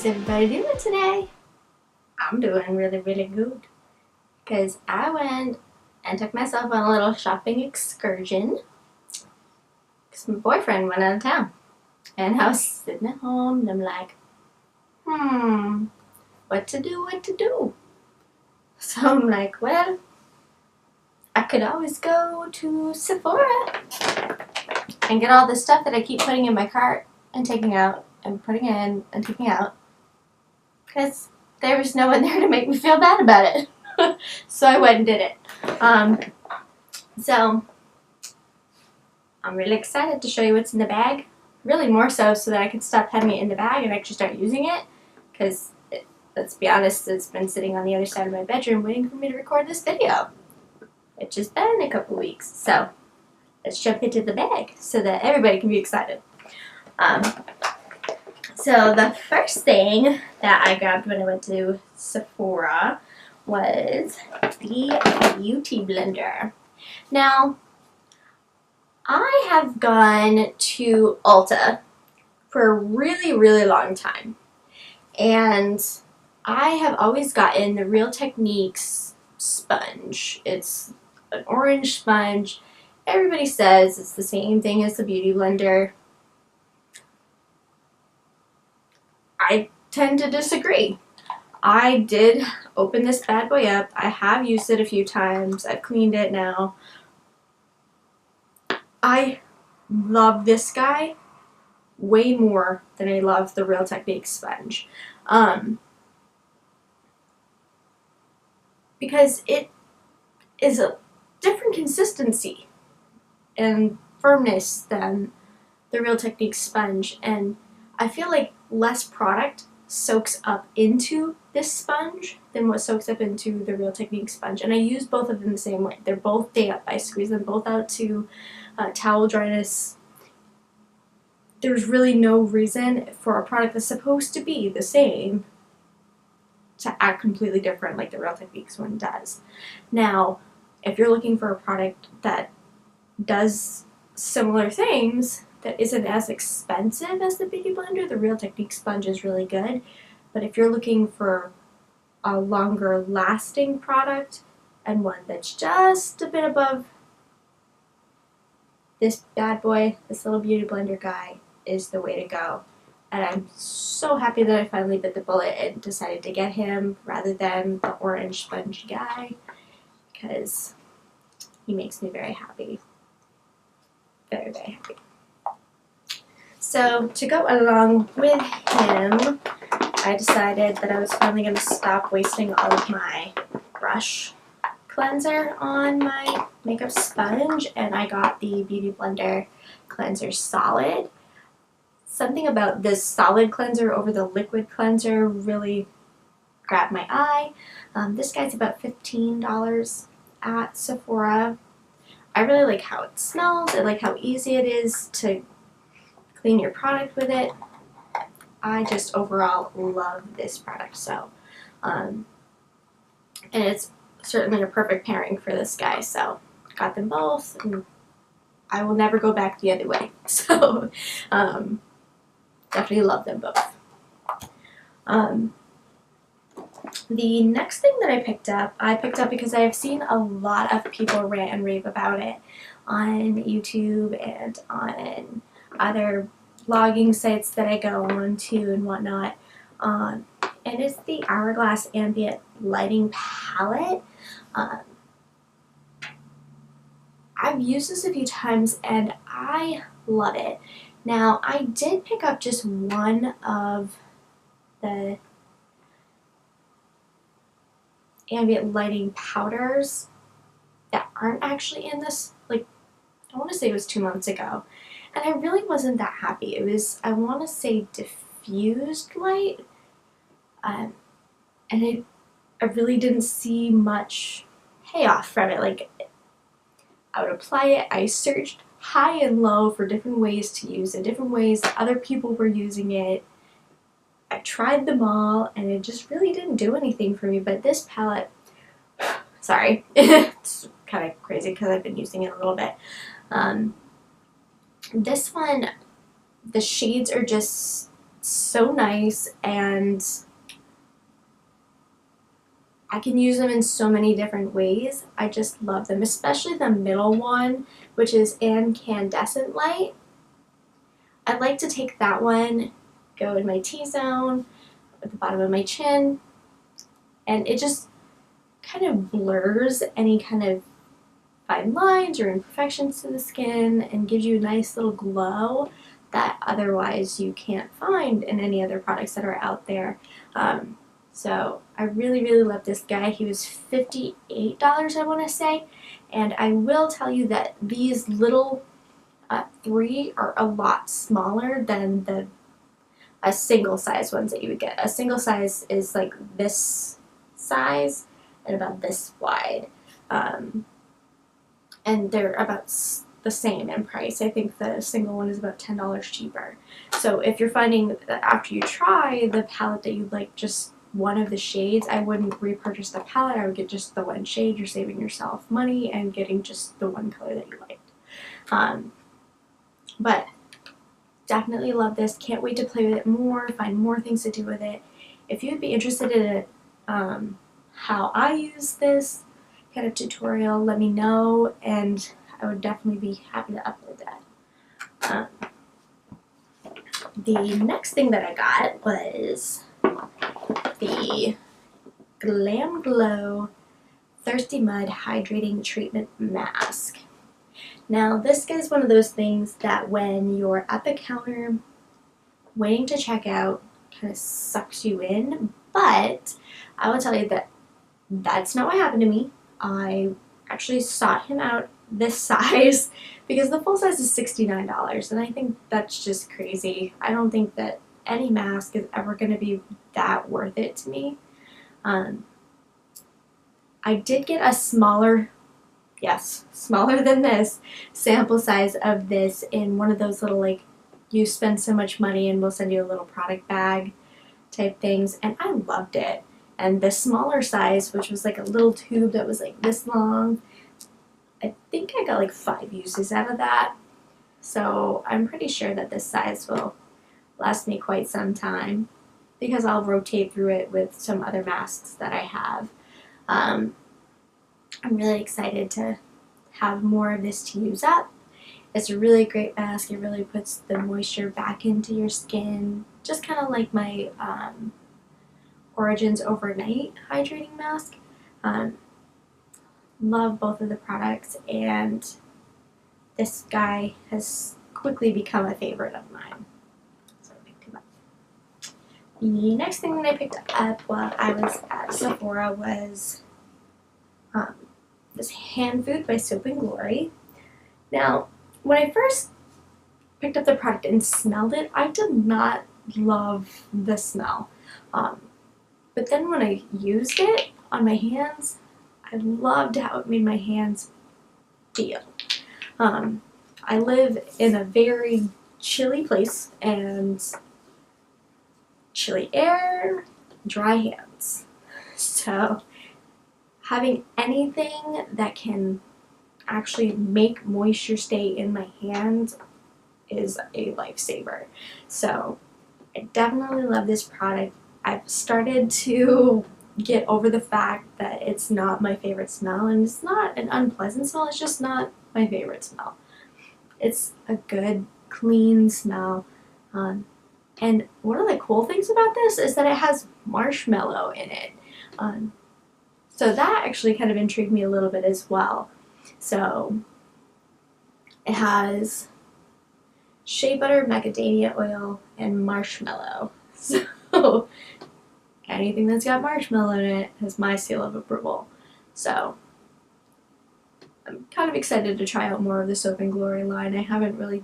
How's everybody doing today? I'm doing really, really good. Because I went and took myself on a little shopping excursion. Because my boyfriend went out of town. And I was sitting at home and I'm like, what to do? So I'm like, well, I could always go to Sephora and get all the stuff that I keep putting in my cart and taking out and putting in and taking out. Because there was no one there to make me feel bad about it. So I went and did it. So I'm really excited to show you what's in the bag. Really more so that I can stop having it in the bag and actually start using it. Because, let's be honest, it's been sitting on the other side of my bedroom waiting for me to record this video. It's just been a couple weeks. So let's jump into the bag so that everybody can be excited. So the first thing that I grabbed when I went to Sephora was the Beauty Blender. Now, I have gone to Ulta for a really, really long time. And I have always gotten the Real Techniques sponge. It's an orange sponge. Everybody says it's the same thing as the Beauty Blender. I tend to disagree. I did open this bad boy up. I have used it a few times. I've cleaned it now. I love this guy way more than I love the Real Techniques sponge. Because it is a different consistency and firmness than the Real Techniques sponge, and I feel like less product soaks up into this sponge than what soaks up into the Real Techniques sponge, and I use both of them the same way. They're both damp. I squeeze them both out to towel dryness. There's really no reason for a product that's supposed to be the same to act completely different like the Real Techniques one does. Now, if you're looking for a product that does similar things, that isn't as expensive as the Beauty Blender, the Real Techniques sponge is really good. But if you're looking for a longer lasting product and one that's just a bit above, this bad boy, this little Beauty Blender guy, is the way to go. And I'm so happy that I finally bit the bullet and decided to get him rather than the orange sponge guy, because he makes me very happy. Very, very happy. So to go along with him, I decided that I was finally going to stop wasting all of my brush cleanser on my makeup sponge, and I got the Beauty Blender Cleanser Solid. Something about this solid cleanser over the liquid cleanser really grabbed my eye. This guy's about $15 at Sephora. I really like how it smells. I like how easy it is to clean your product with it. I just overall love this product. So, and it's certainly a perfect pairing for this guy. So, got them both, and I will never go back the other way. So, definitely love them both. The next thing that I picked up because I have seen a lot of people rant and rave about it on YouTube and on other blogging sites that I go on to and whatnot. And it's the Hourglass Ambient Lighting Palette. I've used this a few times and I love it. Now, I did pick up just one of the ambient lighting powders that aren't actually in this. Like, I want to say it was 2 months ago. And I really wasn't that happy. It was, I want to say, diffused light. And I really didn't see much payoff from it. Like, I would apply it. I searched high and low for different ways to use it, different ways that other people were using it. I tried them all, and it just really didn't do anything for me. But this palette, sorry, it's kind of crazy because I've been using it a little bit. This one, the shades are just so nice, and I can use them in so many different ways. I just love them, especially the middle one, which is Incandescent Light. I like to take that one, go in my T-zone, at the bottom of my chin, and it just kind of blurs any kind of fine lines or imperfections to the skin and gives you a nice little glow that otherwise you can't find in any other products that are out there. So I really, really love this guy. He was $58, I want to say, and I will tell you that these little 3 are a lot smaller than the single size ones that you would get. A single size is like this size and about this wide. And they're about the same in price. I think the single one is about $10 cheaper. So if you're finding that after you try the palette that you like just one of the shades, I wouldn't repurchase the palette. I would get just the one shade. You're saving yourself money and getting just the one color that you liked. But definitely love this. Can't wait to play with it more, find more things to do with it. If you'd be interested in how I use this kind of tutorial, let me know, and I would definitely be happy to upload that. The next thing that I got was the Glam Glow Thirsty Mud Hydrating Treatment Mask. Now this is one of those things that when you're at the counter waiting to check out kind of sucks you in, but I will tell you that that's not what happened to me. I actually sought him out this size because the full size is $69, and I think that's just crazy. I don't think that any mask is ever going to be that worth it to me. I did get a smaller, yes, smaller than this sample size of this in one of those little, like, you spend so much money and we'll send you a little product bag type things, and I loved it. And the smaller size, which was like a little tube that was like this long, I think I got like 5 uses out of that. So I'm pretty sure that this size will last me quite some time because I'll rotate through it with some other masks that I have. I'm really excited to have more of this to use up. It's a really great mask. It really puts the moisture back into your skin, just kind of like my Origins Overnight Hydrating Mask. Love both of the products, and this guy has quickly become a favorite of mine. So I picked him up. The next thing that I picked up while I was at Sephora was this Hand Food by Soap & Glory. Now, when I first picked up the product and smelled it, I did not love the smell. But then when I used it on my hands, I loved how it made my hands feel. I live in a very chilly place, and chilly air, dry hands. So having anything that can actually make moisture stay in my hands is a lifesaver. So I definitely love this product. I've started to get over the fact that it's not my favorite smell, and it's not an unpleasant smell, it's just not my favorite smell. It's a good, clean smell. And one of the cool things about this is that it has marshmallow in it. So that actually kind of intrigued me a little bit as well. So it has shea butter, macadamia oil, and marshmallow. So anything that's got marshmallow in it has my seal of approval. So I'm kind of excited to try out more of the Soap & Glory line. I haven't really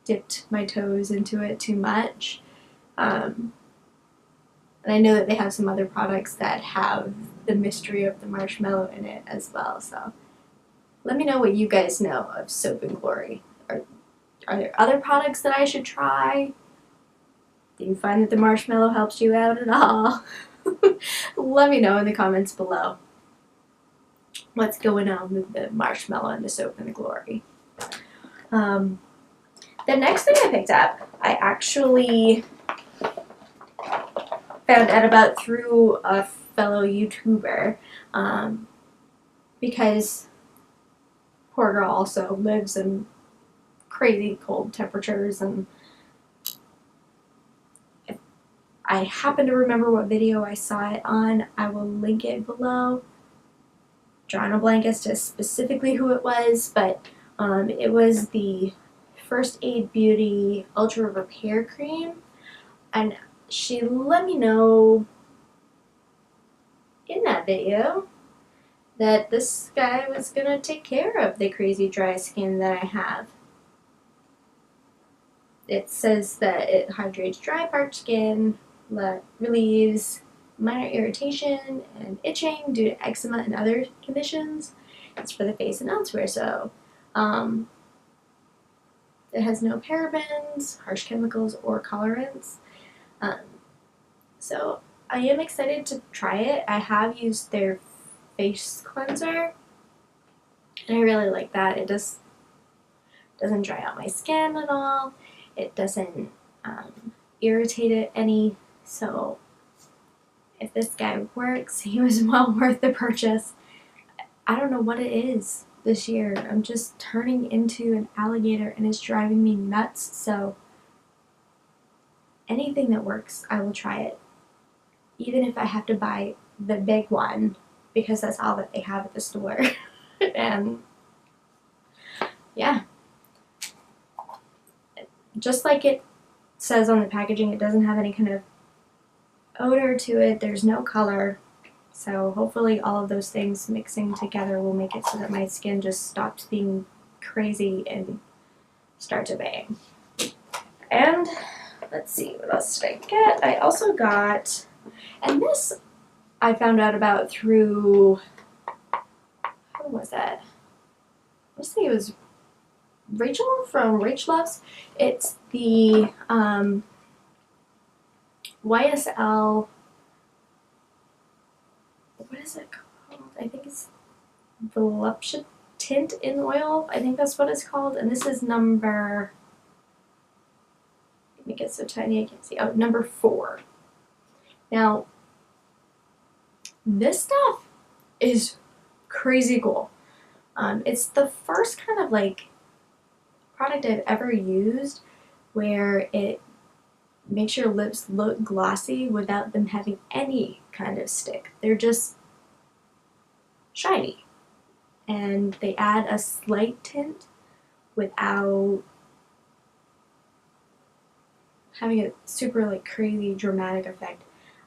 dipped my toes into it too much. And I know that they have some other products that have the mystery of the marshmallow in it as well. So let me know what you guys know of Soap & Glory. Are there other products that I should try? Do you find that the marshmallow helps you out at all? Let me know in the comments below what's going on with the marshmallow and the Soap & Glory. The next thing I picked up, I actually found out about through a fellow YouTuber, because poor girl also lives in crazy cold temperatures, and if I happen to remember what video I saw it on, I will link it below. Drawing a blank as to specifically who it was, but it was the First Aid Beauty Ultra Repair Cream, and she let me know in that video that this guy was gonna take care of the crazy dry skin that I have. It says that it hydrates dry, parched skin, relieves minor irritation and itching due to eczema and other conditions. It's for the face and elsewhere, so it has no parabens, harsh chemicals, or colorants. So I am excited to try it. I have used their face cleanser, and I really like that. It doesn't dry out my skin at all. It doesn't irritate it any. So if this guy works, he was well worth the purchase. I don't know what it is this year. I'm just turning into an alligator, and it's driving me nuts. So anything that works, I will try it. Even if I have to buy the big one, because that's all that they have at the store. And yeah, just like it says on the packaging, it doesn't have any kind of odor to it. There's no color. So hopefully all of those things mixing together will make it so that my skin just stops being crazy and starts obeying. And let's see, what else did I get? I also got, and this I found out about through, who was that? I think it was Rachel from Rachaloves. It's the YSL, what is it called? I think it's Voluptuous Tint in Oil. I think that's what it's called. And this is number, let me get so tiny I can't see. Oh, number 4. Now, this stuff is crazy cool. It's the first kind of like product I've ever used where it makes your lips look glossy without them having any kind of stick. They're just shiny. And they add a slight tint without having a super like crazy dramatic effect.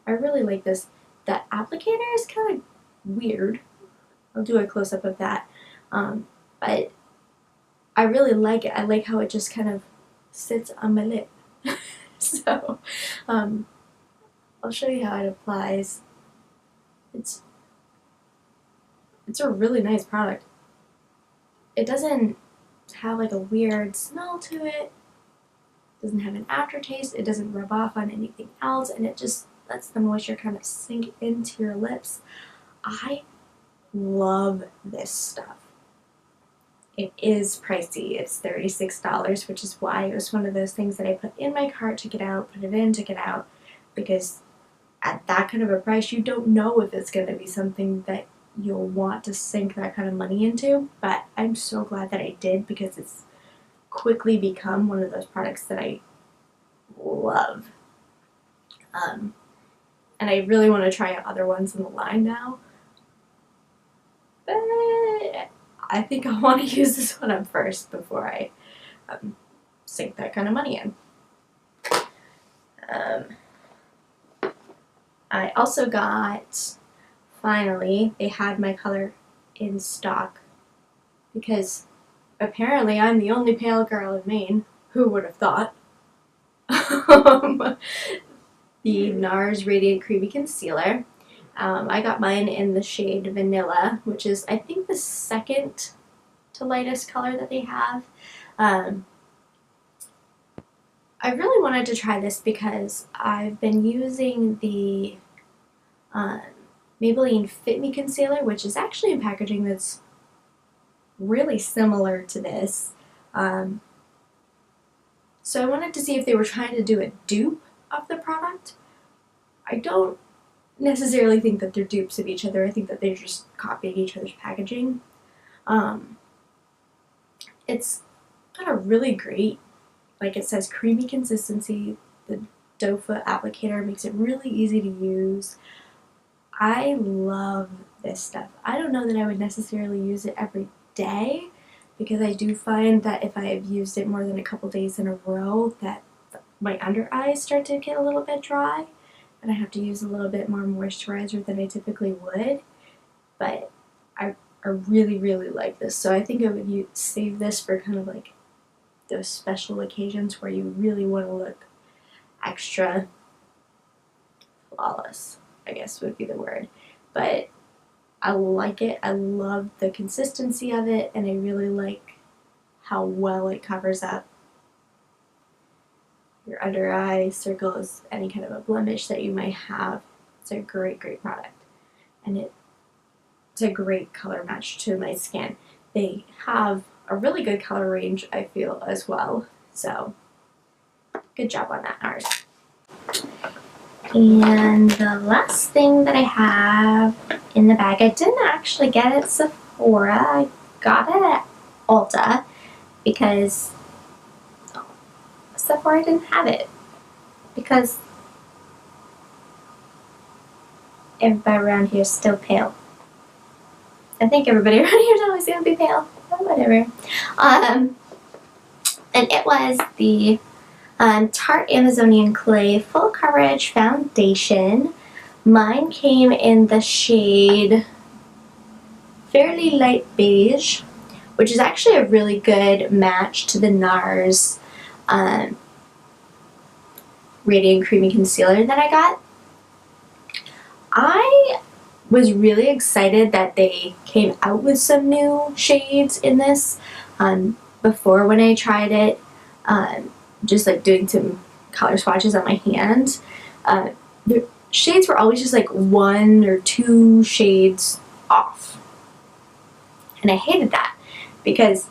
I really like this. The applicator is kind of weird. I'll do a close-up of that. But I really like it. I like how it just kind of sits on my lip. So I'll show you how it applies. It's a really nice product. It doesn't have like a weird smell to it. It doesn't have an aftertaste. It doesn't rub off on anything else, and it just lets the moisture kind of sink into your lips. I love this stuff. It is pricey. It's $36, which is why it was one of those things that I put in my cart to get out, put it in to get out, because at that kind of a price, you don't know if it's going to be something that you'll want to sink that kind of money into. But I'm so glad that I did, because it's quickly become one of those products that I love. And I really want to try out other ones in the line now. But I think I want to use this one up first before I sink that kind of money in. I also got, finally, they had my color in stock, because apparently I'm the only pale girl in Maine. Who would have thought? The NARS Radiant Creamy Concealer. I got mine in the shade Vanilla, which is, I think, the second to lightest color that they have. I really wanted to try this because I've been using the Maybelline Fit Me Concealer, which is actually in packaging that's really similar to this. So I wanted to see if they were trying to do a dupe of the product, I don't necessarily think that they're dupes of each other. I think that they're just copying each other's packaging. It's got a really great, like it says, creamy consistency. The doe foot applicator makes it really easy to use. I love this stuff. I don't know that I would necessarily use it every day, because I do find that if I have used it more than a couple days in a row, that my under eyes start to get a little bit dry, and I have to use a little bit more moisturizer than I typically would. But I really, really like this, so I think I would save this for kind of like those special occasions where you really want to look extra flawless, I guess would be the word. But I like it. I love the consistency of it, and I really like how well it covers up your under eye circles, any kind of a blemish that you might have. It's a great, great product, and it's a great color match to my skin. They have a really good color range, I feel, as well. So good job on that, NARS. And the last thing that I have in the bag, I didn't actually get it at Sephora. I got it at Ulta because Sephora didn't have it, because everybody around here is still pale. I think everybody around here is always going to be pale, but whatever. And it was the Tarte Amazonian Clay Full Coverage Foundation. Mine came in the shade Fairly Light Beige, which is actually a really good match to the NARS Radiant Creamy Concealer that I got. I was really excited that they came out with some new shades in this. Before, when I tried it, just like doing some color swatches on my hand, the shades were always just like 1 or 2 shades off. And I hated that, because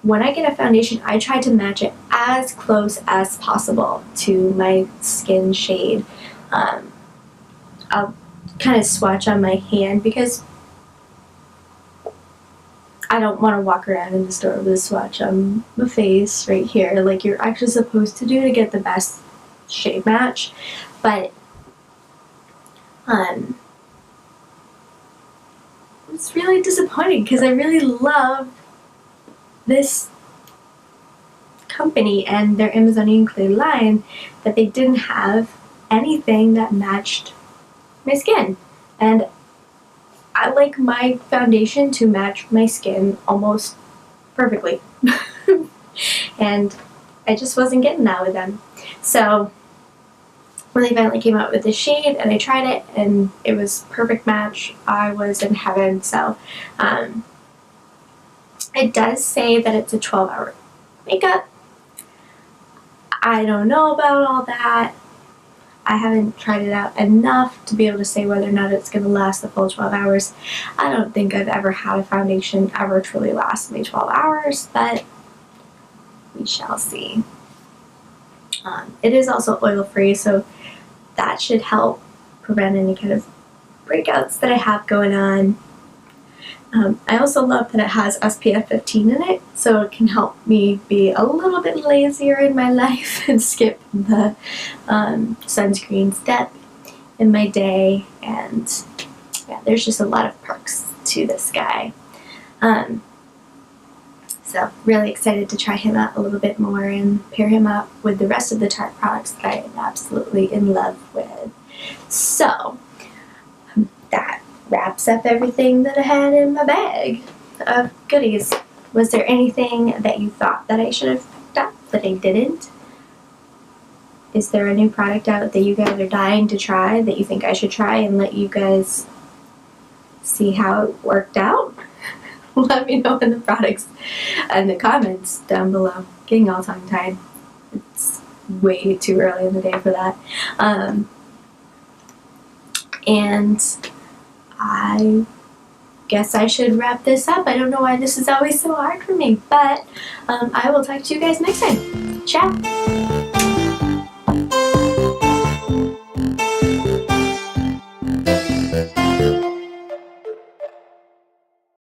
when I get a foundation, I try to match it as close as possible to my skin shade. I'll kind of swatch on my hand, because I don't want to walk around in the store with a swatch on my face right here, like you're actually supposed to do to get the best shade match. But it's really disappointing, because I really love this company and their Amazonian Clay line, that they didn't have anything that matched my skin. And I like my foundation to match my skin almost perfectly. And I just wasn't getting that with them. So when they finally came out with this shade and I tried it and it was perfect match, I was in heaven. So it does say that it's a 12-hour makeup. I don't know about all that. I haven't tried it out enough to be able to say whether or not it's going to last the full 12 hours. I don't think I've ever had a foundation ever truly last me 12 hours, but we shall see. It is also oil-free, so that should help prevent any kind of breakouts that I have going on. I also love that it has SPF 15 in it, so it can help me be a little bit lazier in my life and skip the sunscreen step in my day. And yeah, there's just a lot of perks to this guy. So really excited to try him out a little bit more and pair him up with the rest of the Tarte products that I am absolutely in love with. So that wraps up everything that I had in my bag of goodies. Was there anything that you thought that I should have picked up that I didn't? Is there a new product out that you guys are dying to try that you think I should try and let you guys see how it worked out? Let me know in the products and the comments down below. Getting all tongue-tied. It's way too early in the day for that. And I guess I should wrap this up. I don't know why this is always so hard for me, but I will talk to you guys next time. Ciao!